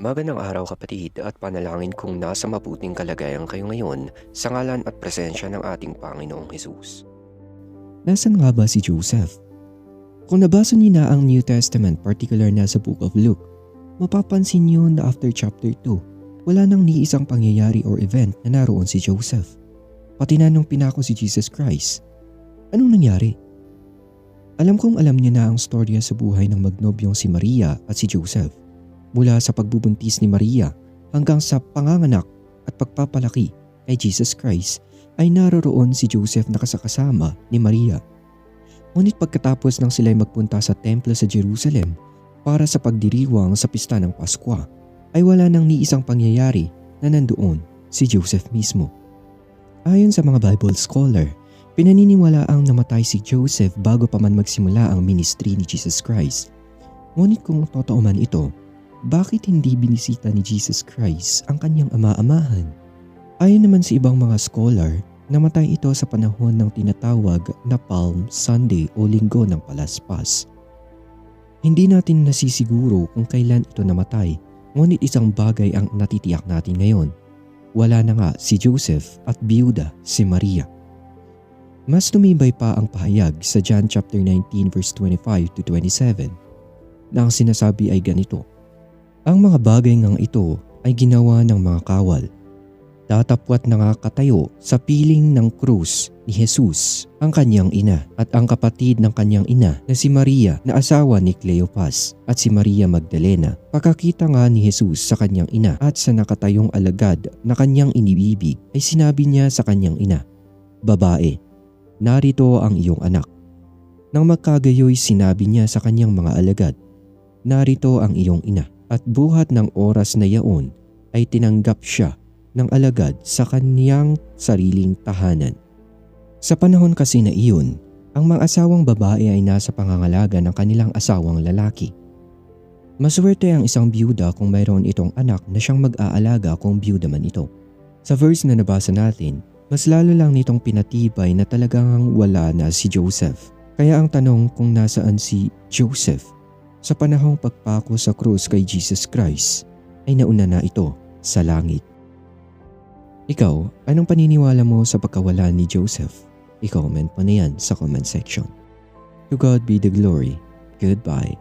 Magandang araw kapatid at panalangin kung nasa mabuting kalagayan kayo ngayon sa ngalan at presensya ng ating Panginoong Hesus. Nasaan nga ba si Joseph? Kung nabasa niyo na ang New Testament, particular na sa Book of Luke, mapapansin niyo na after chapter 2, wala nang ni isang pangyayari or event na naroon si Joseph. Pati na nung pinako si Jesus Christ. Anong nangyari? Alam kong alam niyo na ang storya sa buhay ng magnobyong si Maria at si Joseph. Mula sa pagbubuntis ni Maria hanggang sa panganganak at pagpapalaki kay Jesus Christ ay naroroon si Joseph na kasakasama ni Maria. Ngunit pagkatapos nang sila'y magpunta sa templo sa Jerusalem para sa pagdiriwang sa pista ng Pasko, ay wala nang ni isang pangyayari na nandoon si Joseph mismo. Ayon sa mga Bible scholar, pinaniniwala ang namatay si Joseph bago pa man magsimula ang ministry ni Jesus Christ. Ngunit kung totoo man ito, bakit hindi binisita ni Jesus Christ ang kanyang ama-amahan? Ayon naman sa ibang mga scholar, namatay ito sa panahon ng tinatawag na Palm Sunday o Linggo ng Palaspas. Hindi natin nasisiguro kung kailan ito namatay, ngunit isang bagay ang natitiyak natin ngayon. Wala na nga si Joseph at biyuda si Maria. Mas tumibay pa ang pahayag sa John chapter 19 verse 25 to 27 na ang sinasabi ay ganito. Ang mga bagay ngang ito ay ginawa ng mga kawal. Tatapwat na nga katayo sa piling ng krus ni Jesus ang kanyang ina at ang kapatid ng kanyang ina na si Maria na asawa ni Cleopas at si Maria Magdalena. Pagkakita nga ni Jesus sa kanyang ina at sa nakatayong alagad na kanyang inibibig ay sinabi niya sa kanyang ina, "Babae, narito ang iyong anak." Nang magkagayoy sinabi niya sa kanyang mga alagad, "Narito ang iyong ina." At buhat ng oras na yaon ay tinanggap siya ng alagad sa kaniyang sariling tahanan. Sa panahon kasi na iyon, ang mga asawang babae ay nasa pangangalaga ng kanilang asawang lalaki. Maswerte ang isang biyuda kung mayroon itong anak na siyang mag-aalaga kung biyuda man ito. Sa verse na nabasa natin, mas lalo lang nitong pinatibay na talagang wala na si Joseph. Kaya ang tanong kung nasaan si Joseph sa panahong pagpako sa krus kay Jesus Christ ay nauna na ito sa langit. Ikaw, anong paniniwala mo sa pagkawala ni Joseph? I-comment mo na yan sa comment section. To God be the glory. Goodbye.